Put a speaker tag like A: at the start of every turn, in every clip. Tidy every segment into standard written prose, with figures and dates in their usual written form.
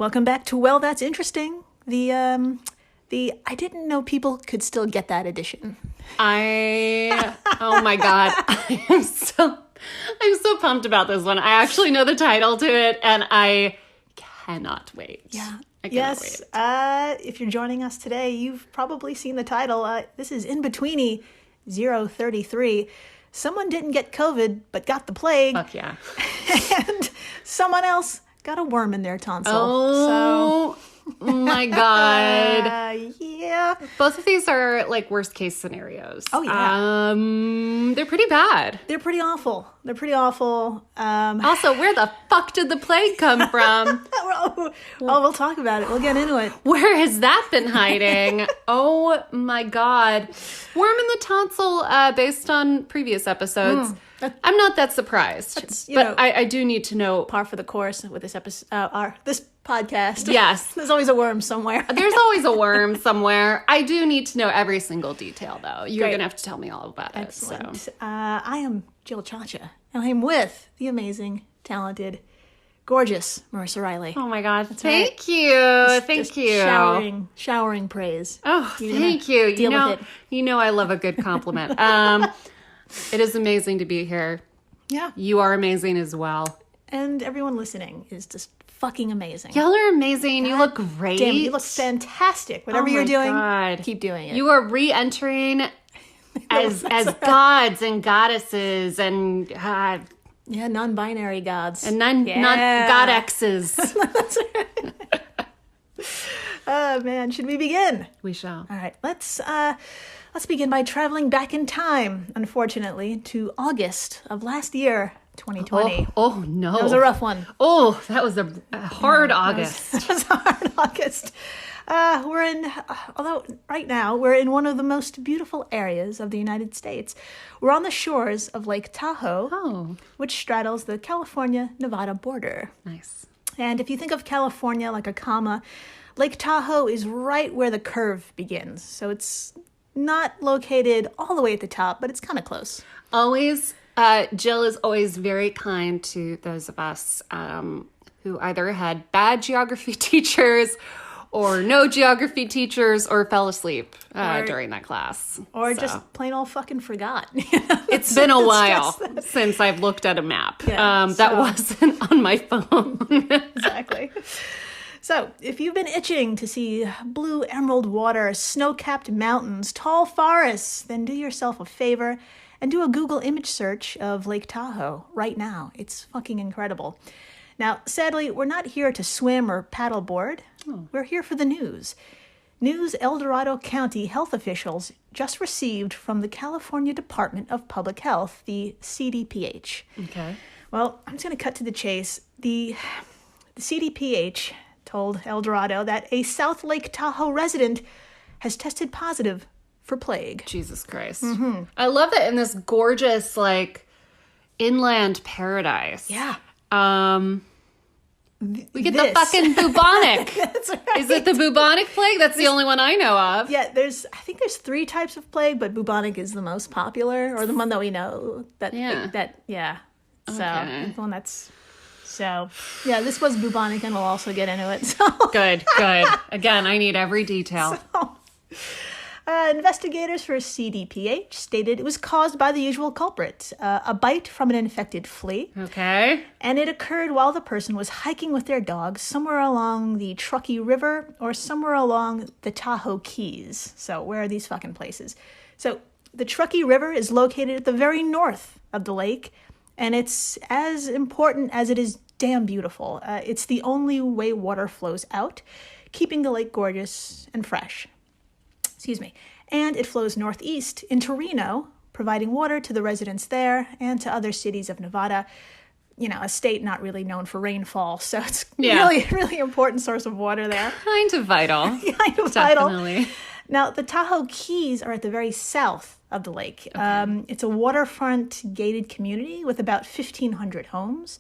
A: Welcome back to Well, That's Interesting. The I didn't know people could still get that edition.
B: Oh my God. I'm so pumped about this one. I actually know the title to it and I cannot wait.
A: Yeah.
B: I cannot wait.
A: If you're joining us today, you've probably seen the title. This is In-Betweeni 033. Someone didn't get COVID, but got the plague.
B: Fuck yeah.
A: And someone else got a worm in their tonsil.
B: Oh my God.
A: Yeah.
B: Both of these are like worst case scenarios.
A: Oh, yeah.
B: They're pretty bad.
A: They're pretty awful.
B: Also, where the fuck did the plague come from?
A: We'll talk about it. We'll get into it.
B: Where has that been hiding? Oh my God. Worm in the tonsil, based on previous episodes. I'm not that surprised. I do need to know.
A: Par for the course with this episode, this podcast.
B: Yes.
A: There's always a worm somewhere.
B: There's always a worm somewhere. I do need to know every single detail, though. You're going to have to tell me all about
A: Excellent.
B: it. So.
A: I am Jill Chacha, and I'm with the amazing, talented, gorgeous Marissa Riley.
B: Oh my God.
A: Thank
B: you. Thank you.
A: Showering praise.
B: Oh, thank you.
A: Deal with it.
B: You know I love a good compliment. It is amazing to be here.
A: Yeah.
B: You are amazing as well.
A: And everyone listening is just fucking amazing.
B: Y'all are amazing. You look great.
A: Damn, you look fantastic. Whatever you're doing, keep doing it.
B: You are re-entering as gods and goddesses and
A: non-binary gods.
B: And not god-exes.
A: That's right. Oh, man. Should we begin?
B: We shall.
A: All right. Let's begin by traveling back in time, unfortunately, to August of last year, 2020.
B: Oh no.
A: That was a rough one.
B: Oh, that was a hard August.
A: That was a hard August. Although right now we're in one of the most beautiful areas of the United States. We're on the shores of Lake Tahoe, which straddles the California-Nevada border.
B: Nice.
A: And if you think of California like a comma, Lake Tahoe is right where the curve begins. So it's not located all the way at the top, but it's kind of close.
B: Always, Jill is always very kind to those of us who either had bad geography teachers or no geography teachers or fell asleep during that class.
A: Or just plain old fucking forgot.
B: It's been a while since I've looked at a map.
A: Yeah,
B: that wasn't on my phone.
A: Exactly. So, if you've been itching to see blue emerald water, snow-capped mountains, tall forests, then do yourself a favor and do a Google image search of Lake Tahoe right now. It's fucking incredible. Now, sadly, we're not here to swim or paddleboard. We're here for the news. News El Dorado County health officials just received from the California Department of Public Health, the CDPH.
B: Okay.
A: Well, I'm just going to cut to the chase. The CDPH told El Dorado that a South Lake Tahoe resident has tested positive for plague.
B: Jesus Christ. Mm-hmm. I love that in this gorgeous, inland paradise.
A: Yeah.
B: We get the fucking bubonic.
A: That's right.
B: Is it the bubonic plague? That's the only one I know of.
A: Yeah, I think there's 3 types of plague, but bubonic is the most popular, or the one that we know. So,
B: Okay.
A: the one that's... So, yeah, this was bubonic, and we'll also get into it. So.
B: Good. Again, I need every detail.
A: Investigators for CDPH stated it was caused by the usual culprit, a bite from an infected flea.
B: Okay.
A: And it occurred while the person was hiking with their dog somewhere along the Truckee River or somewhere along the Tahoe Keys. So, where are these fucking places? So, the Truckee River is located at the very north of the lake, and it's as important as it is damn beautiful. It's the only way water flows out, keeping the lake gorgeous and fresh. Excuse me. And it flows northeast into Reno, providing water to the residents there and to other cities of Nevada. You know, a state not really known for rainfall, so it's really, really important source of water there.
B: Kind of vital.
A: Definitely. Now, the Tahoe Keys are at the very south of the lake. Okay. It's a waterfront gated community with about 1,500 homes.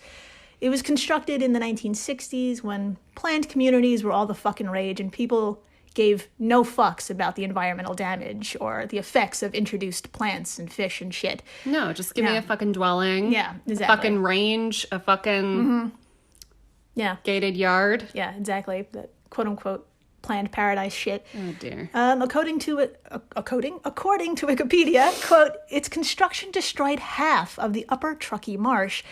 A: It was constructed in the 1960s when planned communities were all the fucking rage and people gave no fucks about the environmental damage or the effects of introduced plants and fish and shit.
B: No, just give me a fucking dwelling.
A: Yeah, exactly.
B: A fucking range, a fucking...
A: Yeah.
B: Gated yard.
A: Yeah, exactly. The quote-unquote planned paradise shit.
B: Oh, dear.
A: According to Wikipedia, quote, its construction destroyed half of the upper Truckee Marsh,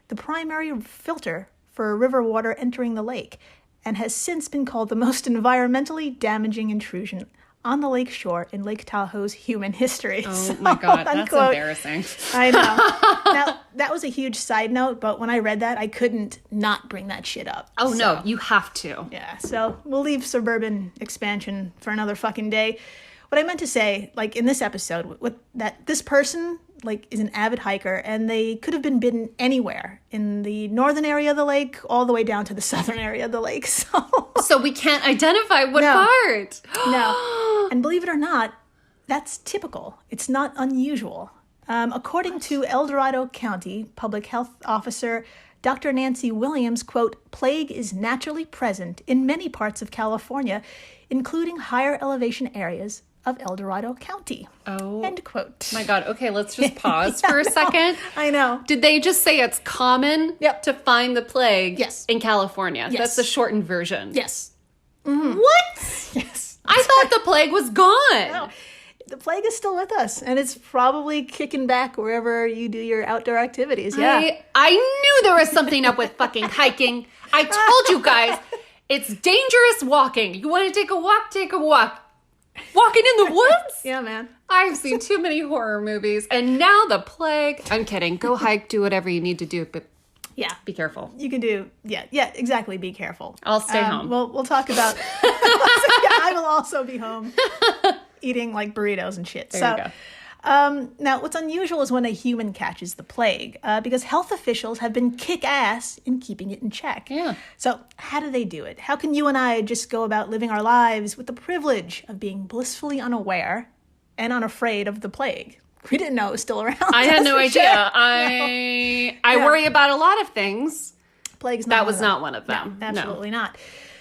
A: the primary filter for river water entering the lake, and has since been called the most environmentally damaging intrusion on the lake shore in Lake Tahoe's human history.
B: Oh, my God. That's embarrassing.
A: I know. Now, that was a huge side note, but when I read that, I couldn't not bring that shit up.
B: Oh, no. You have to.
A: Yeah, so we'll leave suburban expansion for another fucking day. What I meant to say, like, in this episode, that this person, like, is an avid hiker, and they could have been bitten anywhere in the northern area of the lake all the way down to the southern area of the lake.
B: So we can't identify what part.
A: No. And believe it or not, that's typical. It's not unusual. According to El Dorado County Public Health Officer Dr. Nancy Williams, quote, plague is naturally present in many parts of California, including higher elevation areas of El Dorado County.
B: Oh.
A: End quote.
B: My God. Okay, let's just pause for a second.
A: I know.
B: Did they just say it's common to find the plague in California?
A: Yes.
B: That's the shortened version.
A: Yes.
B: Mm-hmm. What?
A: Yes.
B: I thought the plague was gone.
A: No. The plague is still with us, and it's probably kicking back wherever you do your outdoor activities. Yeah.
B: I knew there was something up with fucking hiking. I told you guys, it's dangerous walking. You want to take a walk, take a walk. Walking in the woods?
A: Yeah, man.
B: I've seen too many horror movies, and now the plague. I'm kidding. Go hike, do whatever you need to do, but be careful.
A: You can do, yeah, exactly. Be careful.
B: I'll stay home.
A: We'll talk about, I will also be home eating like burritos and shit.
B: There you go.
A: Now, what's unusual is when a human catches the plague, because health officials have been kick-ass in keeping it in check.
B: Yeah.
A: So how do they do it? How can you and I just go about living our lives with the privilege of being blissfully unaware and unafraid of the plague? We didn't know it was still around.
B: I had no idea.
A: Sure.
B: I worry about a lot of things.
A: Plague's
B: that was not one of them.
A: No, absolutely not.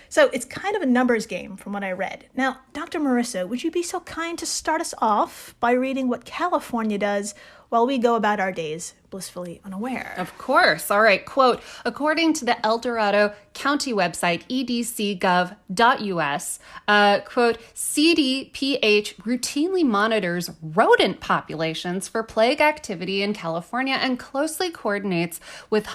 A: So it's kind of a numbers game from what I read. Now, Dr. Marissa, would you be so kind to start us off by reading what California does while we go about our days blissfully unaware?
B: Of course. All right. Quote, according to the El Dorado County website, edcgov.us, quote, CDPH routinely monitors rodent populations for plague activity in California and closely coordinates with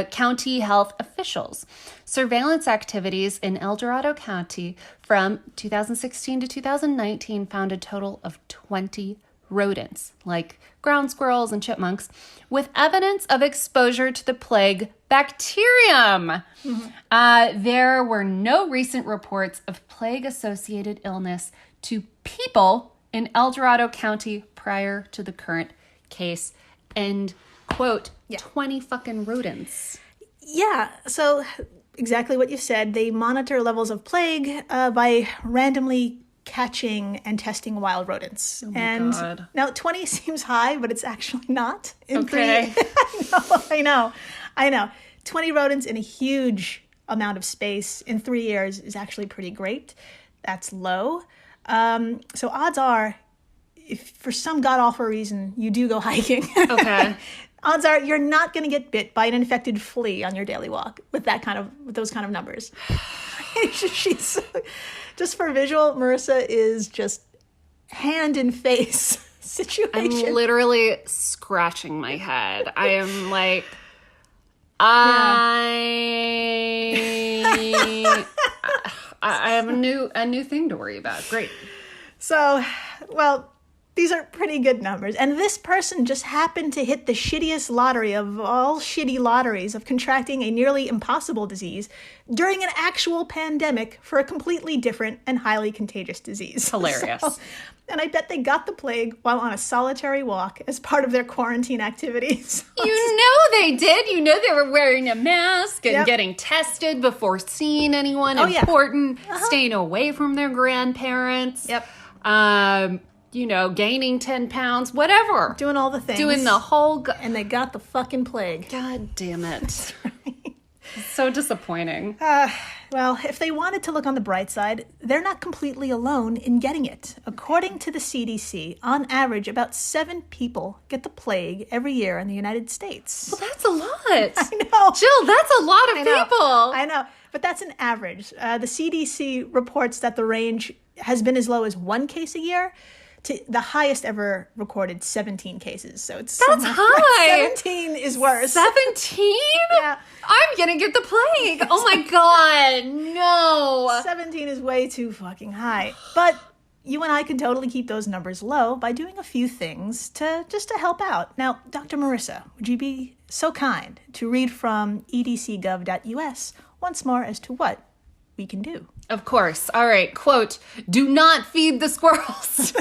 B: county health officials. Surveillance activities in El Dorado County from 2016 to 2019 found a total of 20 rodents, like ground squirrels and chipmunks, with evidence of exposure to the plague bacterium. Mm-hmm. There were no recent reports of plague-associated illness to people in El Dorado County prior to the current case. End quote. 20 fucking rodents.
A: Yeah, so exactly what you said. They monitor levels of plague by randomly catching and testing wild rodents.
B: Oh my God.
A: Now 20 seems high, but it's actually not.
B: Okay.
A: I know. 20 rodents in a huge amount of space in 3 years is actually pretty great. That's low. So odds are, if for some god-awful reason you do go hiking,
B: okay,
A: odds are you're not going to get bit by an infected flea on your daily walk with those kind of numbers. She's just for visual. Marissa is just hand in face situation.
B: I'm literally scratching my head. I am like, I have a new thing to worry about. Great.
A: So, well, these are pretty good numbers. And this person just happened to hit the shittiest lottery of all shitty lotteries of contracting a nearly impossible disease during an actual pandemic for a completely different and highly contagious disease.
B: Hilarious.
A: And I bet they got the plague while on a solitary walk as part of their quarantine activities.
B: You know they did. You know they were wearing a mask and getting tested before seeing anyone important, staying away from their grandparents.
A: Yep.
B: Gaining 10 pounds, whatever.
A: Doing all the things.
B: Doing the whole...
A: and they got the fucking plague.
B: God damn it.
A: That's right.
B: It's so disappointing.
A: Well, if they wanted to look on the bright side, they're not completely alone in getting it. According to the CDC, on average, about 7 people get the plague every year in the United States.
B: Well, that's a lot.
A: I know.
B: Jill, that's a lot of people.
A: I know. But that's an average. The CDC reports that the range has been as low as 1 case a year to the highest ever recorded 17 cases. So it's
B: That's high.
A: 17 is worse.
B: 17?
A: Yeah.
B: I'm going to get the plague. Oh my God. No.
A: 17 is way too fucking high. But you and I can totally keep those numbers low by doing a few things to help out. Now, Dr. Marissa, would you be so kind to read from edcgov.us once more as to what we can do?
B: Of course. All right. Quote, do not feed the squirrels,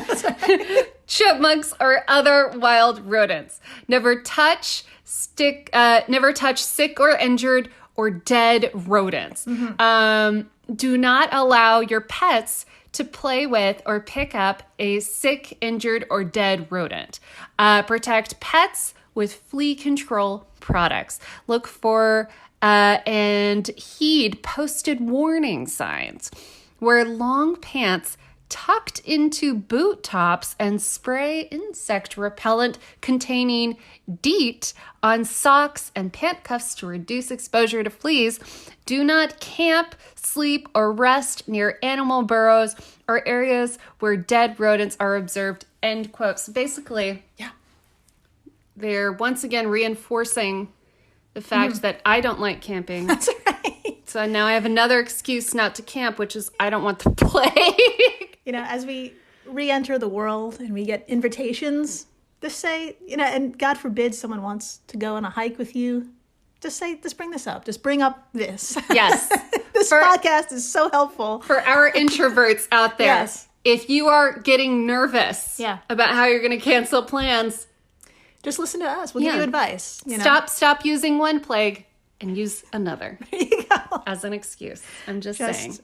B: chipmunks, or other wild rodents. Never touch sick or injured or dead rodents. Do not allow your pets to play with or pick up a sick, injured, or dead rodent. Protect pets with flea control products. Look for and heed posted warning signs. Wear long pants tucked into boot tops and spray insect repellent containing DEET on socks and pant cuffs to reduce exposure to fleas. Do not camp, sleep, or rest near animal burrows or areas where dead rodents are observed. End quote. So basically, they're once again reinforcing the fact that I don't like camping.
A: That's right.
B: So now I have another excuse not to camp, which is I don't want the plague.
A: As we re-enter the world and we get invitations, just say, and God forbid someone wants to go on a hike with you, just bring this up. Just bring up this.
B: Yes.
A: This podcast is so helpful.
B: For our introverts out there,
A: Yes.
B: If you are getting nervous about how you're going to cancel plans,
A: just listen to us. We'll give you advice.
B: Stop using one plague and use another.
A: There you go.
B: As an excuse. I'm just saying.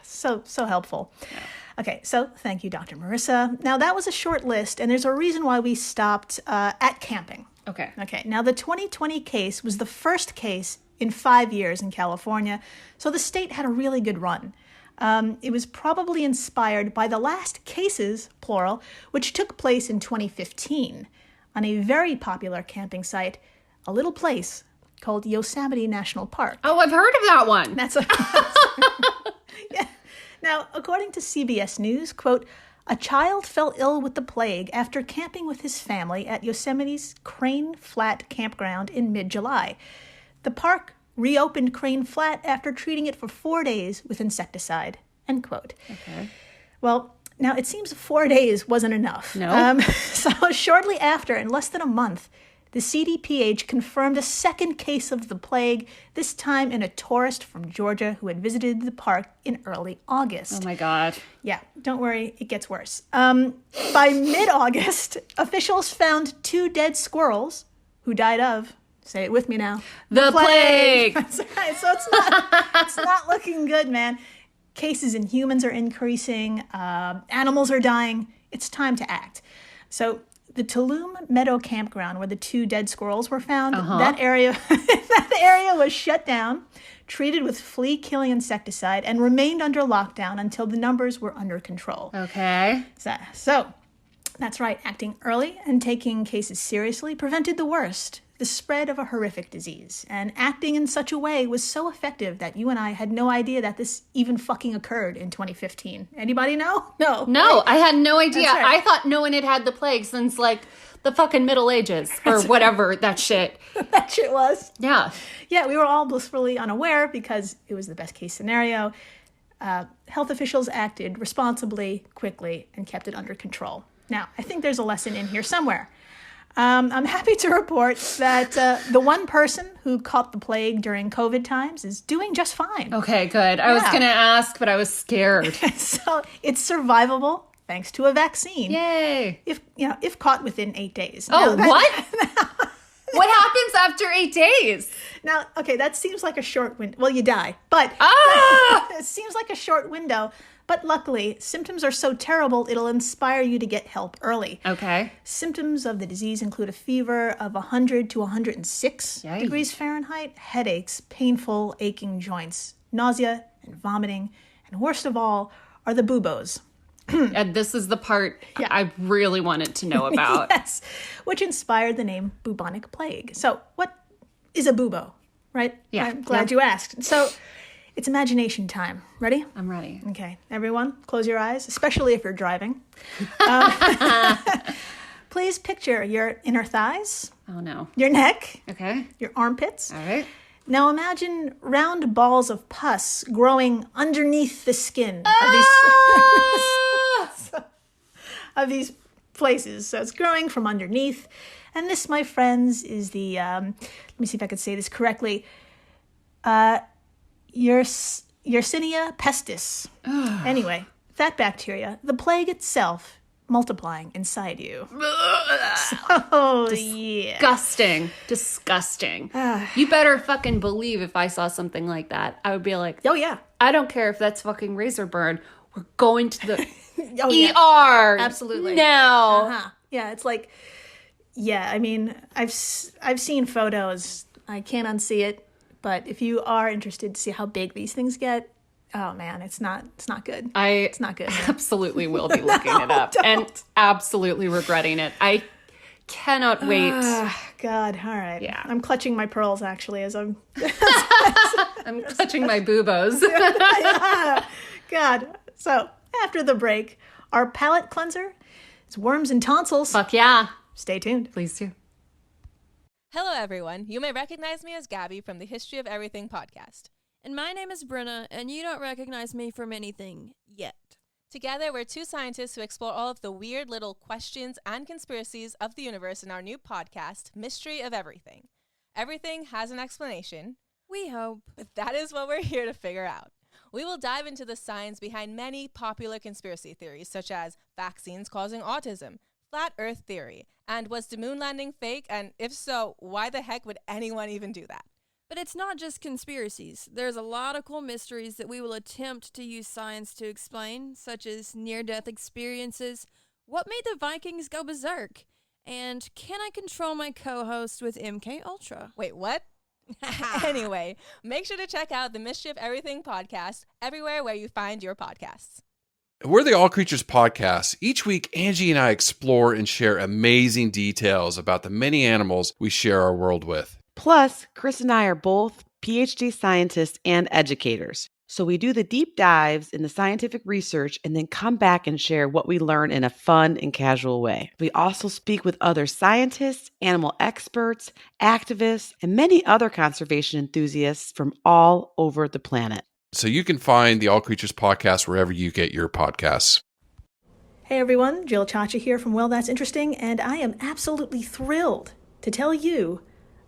A: So helpful. Yeah. Okay, so thank you, Dr. Marissa. Now, that was a short list, and there's a reason why we stopped at camping.
B: Okay.
A: Now, the 2020 case was the first case in 5 years in California, so the state had a really good run. It was probably inspired by the last cases, plural, which took place in 2015 on a very popular camping site, a little place called Yosemite National Park.
B: Oh, I've heard of that one.
A: Yeah. Now, according to CBS News, quote, a child fell ill with the plague after camping with his family at Yosemite's Crane Flat campground in mid-July. The park reopened Crane Flat after treating it for 4 days with insecticide, end quote.
B: Okay.
A: Well, now, it seems 4 days wasn't enough.
B: No.
A: So shortly after, in less than a month, the CDPH confirmed a second case of the plague, this time in a tourist from Georgia who had visited the park in early August.
B: Oh, my God.
A: Yeah, don't worry, it gets worse. By mid-August, officials found 2 dead squirrels who died of, say it with me now,
B: the plague.
A: That's right, so it's not looking good, man. Cases in humans are increasing. Animals are dying. It's time to act. So the Tulum Meadow Campground, where the 2 dead squirrels were found, that area was shut down, treated with flea-killing insecticide, and remained under lockdown until the numbers were under control.
B: Okay.
A: So that's right. Acting early and taking cases seriously prevented the worst, the spread of a horrific disease. And acting in such a way was so effective that you and I had no idea that this even fucking occurred in 2015. Anybody know? No.
B: No, I had no idea.
A: That's right.
B: I thought no one had the plague since, the fucking Middle Ages or whatever that shit.
A: That shit was.
B: Yeah.
A: Yeah, we were all blissfully unaware because it was the best case scenario. Health officials acted responsibly, quickly, and kept it under control. Now, I think there's a lesson in here somewhere. I'm happy to report that the one person who caught the plague during COVID times is doing just fine.
B: Okay, good. I was going to ask, but I was scared.
A: So it's survivable thanks to a vaccine.
B: Yay.
A: If caught within 8 days.
B: Oh, what? What happens after 8 days?
A: Now, okay, that seems like a short window. Well, you die, but it seems like a short window. But luckily, symptoms are so terrible, it'll inspire you to get help early.
B: Okay.
A: Symptoms of the disease include a fever of 100 to 106
B: Yikes.
A: degrees Fahrenheit, headaches, painful, aching joints, nausea and vomiting, and worst of all are the buboes.
B: And this is the part I really wanted to know about.
A: Yes, which inspired the name bubonic plague. So what is a bubo, right?
B: Yeah.
A: I'm glad you asked. So it's imagination time. Ready?
B: I'm ready.
A: Okay, everyone, close your eyes, especially if you're driving. Please picture your inner thighs.
B: Oh, no.
A: Your neck.
B: Okay.
A: Your armpits.
B: All right.
A: Now imagine round balls of pus growing underneath the skin of these places. So it's growing from underneath. And this, my friends, is the, let me see if I can say this correctly, Yersinia pestis. Anyway, that bacteria, the plague itself, multiplying inside you. Oh, yeah.
B: Disgusting. You better fucking believe if I saw something like that, I would be like,
A: Oh, yeah.
B: I don't care if that's fucking razor burn. We're going to the
A: Oh, yeah.
B: ER.
A: Absolutely.
B: Now.
A: Uh-huh. Yeah, it's like, yeah, I mean, I've seen photos. I can't unsee it. But if you are interested to see how big these things get, oh man, it's not good. It's not good.
B: Absolutely will be looking it up and absolutely regretting it. I cannot wait.
A: God, all right.
B: Yeah.
A: I'm clutching my pearls actually as I'm
B: I'm clutching my boobos.
A: God. So after the break, our palate cleanser is worms and tonsils.
B: Fuck yeah.
A: Stay tuned.
B: Please do.
C: Hello, everyone. You may recognize me as Gabby from the History of Everything podcast.
D: And my name is Brenna, and you don't recognize me from anything yet.
C: Together, we're two scientists who explore all of the weird little questions and conspiracies of the universe in our new podcast, Mystery of Everything. Everything has an explanation.
D: We hope.
C: But that is what we're here to figure out. We will dive into the science behind many popular conspiracy theories, such as vaccines causing autism, flat Earth theory, and was the moon landing fake? And if so, why the heck would anyone even do that?
D: But it's not just conspiracies. There's a lot of cool mysteries that we will attempt to use science to explain, such as near-death experiences, what made the Vikings go berserk, and can I control my co-host with MK Ultra?
C: Wait, what? Anyway, make sure to check out the Mystery of Everything podcast everywhere where you find your podcasts.
E: We're the All Creatures Podcast. Each week, Angie and I explore and share amazing details about the many animals we share our world with.
F: Plus, Chris and I are both PhD scientists and educators. So we do the deep dives in the scientific research and then come back and share what we learn in a fun and casual way. We also speak with other scientists, animal experts, activists, and many other conservation enthusiasts from all over the planet.
E: So you can find the All Creatures Podcast wherever you get your podcasts.
A: Hey everyone, Jill Chacha here from Well, That's Interesting, and I am absolutely thrilled to tell you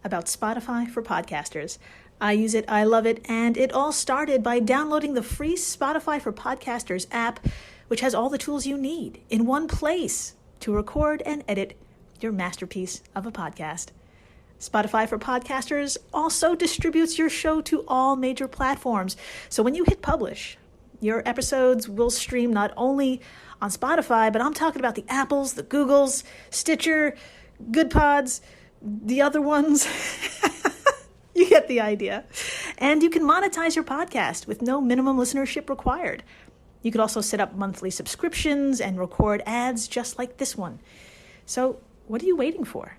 A: about Spotify for podcasters. I use it, I love it, and it all started by downloading the free Spotify for Podcasters app, which has all the tools you need in one place to record and edit your masterpiece of a podcast. Spotify for Podcasters also distributes your show to all major platforms. So when you hit publish, your episodes will stream not only on Spotify, but I'm talking about the Apples, the Googles, Stitcher, Good Pods, the other ones. You get the idea. And you can monetize your podcast with no minimum listenership required. You could also set up monthly subscriptions and record ads just like this one. So what are you waiting for?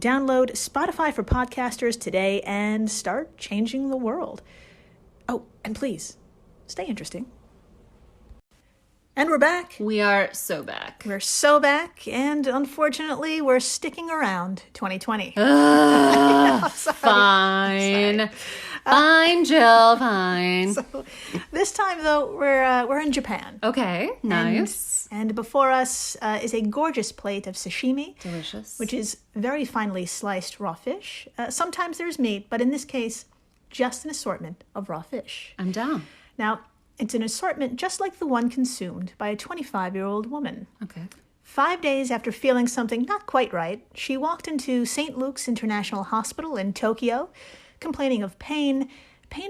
A: Download Spotify for Podcasters today and start changing the world. Oh, and please, stay interesting. And we're back.
B: We are so back.
A: We're so back, and unfortunately, we're sticking around 2020.
B: Fine. Fine, Jill, fine.
A: So, this time, though, we're in Japan.
B: Okay, nice.
A: And before us is a gorgeous plate of sashimi.
B: Delicious.
A: Which is very finely sliced raw fish. Sometimes there's meat, but in this case, just an assortment of raw fish.
B: I'm down.
A: Now, it's an assortment just like the one consumed by a 25-year-old woman.
B: Okay.
A: 5 days after feeling something not quite right, she walked into St. Luke's International Hospital in Tokyo, complaining of pain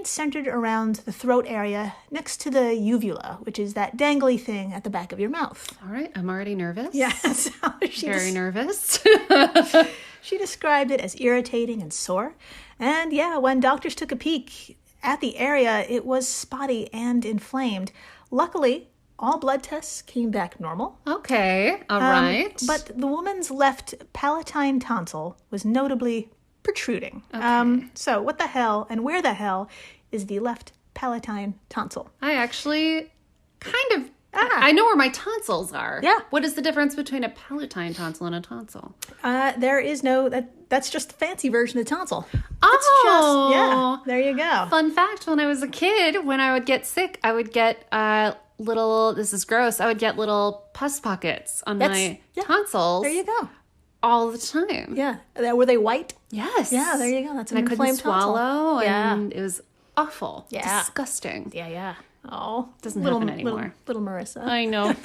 A: centered around the throat area next to the uvula, which is that dangly thing at the back of your mouth.
B: All right, I'm already nervous.
A: Yeah, so
B: Very nervous.
A: She described it as irritating and sore. And yeah, when doctors took a peek at the area, it was spotty and inflamed. Luckily, all blood tests came back normal.
B: Okay, all right.
A: But the woman's left palatine tonsil was notably protruding. So what the hell and where the hell is the left palatine tonsil?
B: I actually kind of... I know where my tonsils are.
A: Yeah.
B: What is the difference between a palatine tonsil and a tonsil?
A: There is no... That's just the fancy version of tonsil.
B: Oh!
A: Yeah, there you go.
B: Fun fact, when I was a kid, when I would get sick, I would get little... This is gross. I would get little pus pockets on my tonsils.
A: There you go.
B: All the time.
A: Yeah. Were they white?
B: Yes.
A: Yeah, there you go. That's an
B: and I couldn't
A: inflamed
B: swallow,
A: tonsil.
B: and it was awful.
A: Yeah.
B: Disgusting.
A: Yeah. Oh,
B: Doesn't happen anymore.
A: Little Marissa.
B: I know.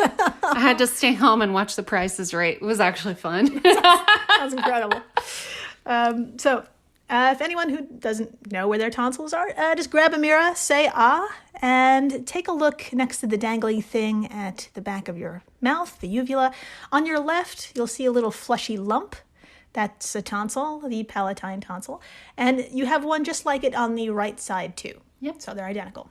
B: I had to stay home and watch The Price is Right. It was actually fun.
A: That's incredible. So, if anyone who doesn't know where their tonsils are, just grab a mirror, say ah, and take a look next to the dangly thing at the back of your mouth, the uvula. On your left, you'll see a little fleshy lump. That's a tonsil, the palatine tonsil. And you have one just like it on the right side, too.
B: Yep.
A: So they're identical.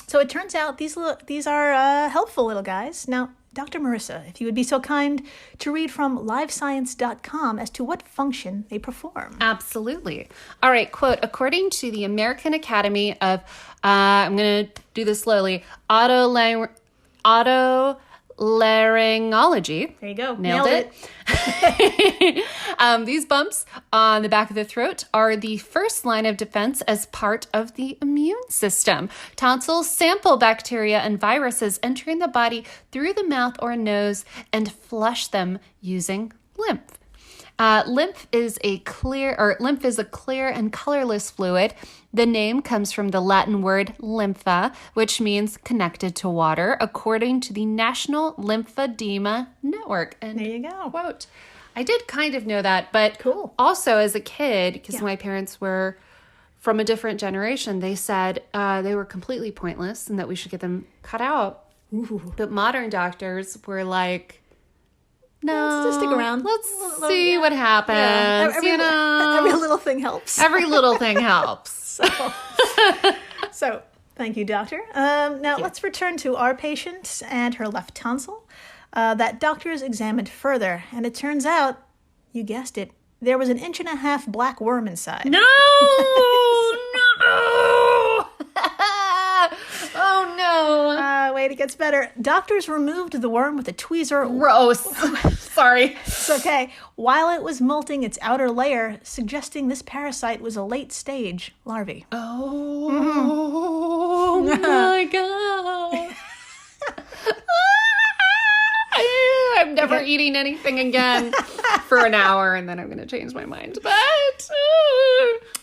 A: So it turns out these are helpful little guys. Now, Dr. Marissa, if you would be so kind to read from livescience.com as to what function they perform.
B: Absolutely. All right, quote, according to the American Academy of, I'm going to do this slowly, otolaryngology.
A: There you go.
B: Nailed it. These bumps on the back of the throat are the first line of defense as part of the immune system. Tonsils sample bacteria and viruses entering the body through the mouth or nose and flush them using lymph. Lymph is a clear and colorless fluid. The name comes from the Latin word lympha, which means connected to water, according to the National Lymphedema Network. And
A: There you go.
B: Quote. I did kind of know that, but
A: Cool.
B: also as a kid, because my parents were from a different generation, they said they were completely pointless and that we should get them cut out.
A: Ooh.
B: But modern doctors were like, no,
A: Let's just stick around.
B: Let's see what happens.
A: Yeah. Every little thing helps.
B: Every little thing helps.
A: So, thank you, doctor. Now, let's return to our patient and her left tonsil that doctors examined further. And it turns out, you guessed it, there was 1.5 inches black worm inside.
B: No! Oh, no.
A: Wait, it gets better. Doctors removed the worm with a tweezer.
B: Gross. Sorry.
A: It's okay. While it was molting its outer layer, suggesting this parasite was a late-stage larvae.
B: Oh, my God. I'm never eating anything again for an hour, and then I'm going to change my mind. But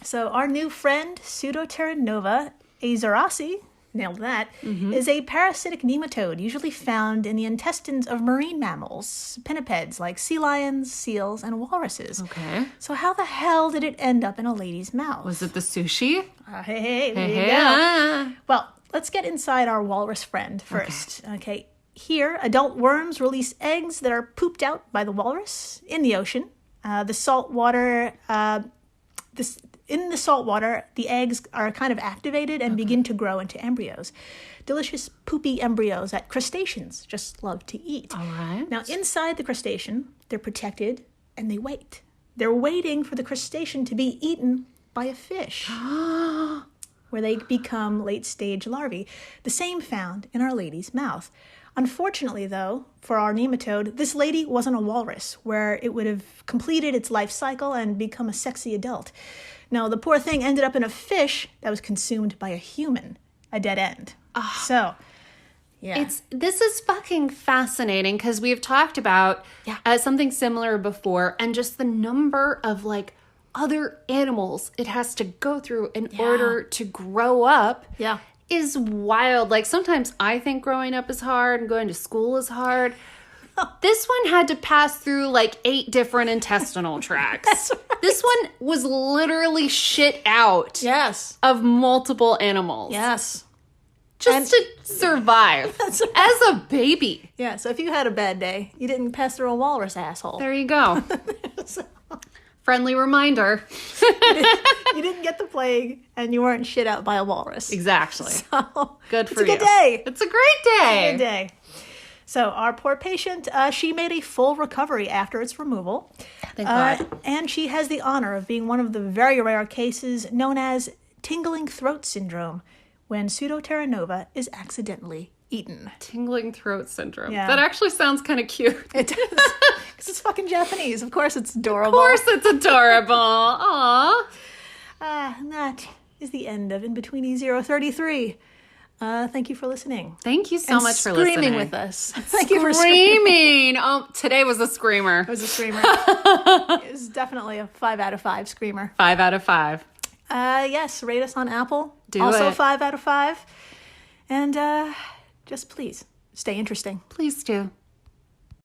A: So our new friend, Pseudoterra nova azaraci, nailed that, is a parasitic nematode usually found in the intestines of marine mammals, pinnipeds like sea lions, seals, and walruses.
B: okay.
A: So how the hell did it end up in a lady's mouth?
B: Was it the sushi?
A: Hey, there you
B: Hey,
A: go. Well, let's get inside our walrus friend first. Okay. Here, adult worms release eggs that are pooped out by the walrus in the ocean. The salt water, in the salt water, the eggs are kind of activated and begin to grow into embryos. Delicious poopy embryos that crustaceans just love to eat.
B: All right.
A: Now, inside the crustacean, they're protected and they wait. They're waiting for the crustacean to be eaten by a fish, where they become late-stage larvae, the same found in Our Lady's mouth. Unfortunately, though, for our nematode, this lady wasn't a walrus, where it would have completed its life cycle and become a sexy adult. No, the poor thing ended up in a fish that was consumed by a human, a dead end. So, yeah.
B: This is fucking fascinating because we've talked about something similar before, and just the number of like other animals it has to go through in order to grow up.
A: Yeah.
B: Is wild. Like sometimes I think growing up is hard and going to school is hard. This one had to pass through like 8 different intestinal tracts.
A: That's right.
B: This one was literally shit out
A: Yes.
B: of multiple animals.
A: Yes.
B: Just to survive
A: That's right.
B: as a baby.
A: Yeah, so if you had a bad day, you didn't pass through a walrus asshole.
B: There you go. Friendly reminder.
A: You didn't get the plague, and you weren't shit out by a walrus.
B: Exactly.
A: So,
B: Good for
A: it's a
B: you.
A: good day.
B: It's a great day.
A: Good day. So our poor patient, she made a full recovery after its removal.
B: Thank God.
A: And she has the honor of being one of the very rare cases known as tingling throat syndrome, when Pseudoterra nova is accidentally eaten.
B: Tingling throat syndrome.
A: Yeah.
B: That actually sounds kind of cute.
A: It does. Because it's fucking Japanese. Of course it's adorable.
B: Of course it's adorable. Aw.
A: And that is the end of In-Betweeni 033. Thank you for listening.
B: Thank you so
A: And
B: much for
A: screaming
B: listening.
A: with us. Thank you for screaming.
B: Screaming. Oh, today was a screamer.
A: It was a screamer. It was definitely a 5 out of 5 screamer.
B: 5 out of 5.
A: Yes, rate us on Apple.
B: Do
A: also
B: it.
A: 5 out of 5. And just please stay interesting.
B: Please do.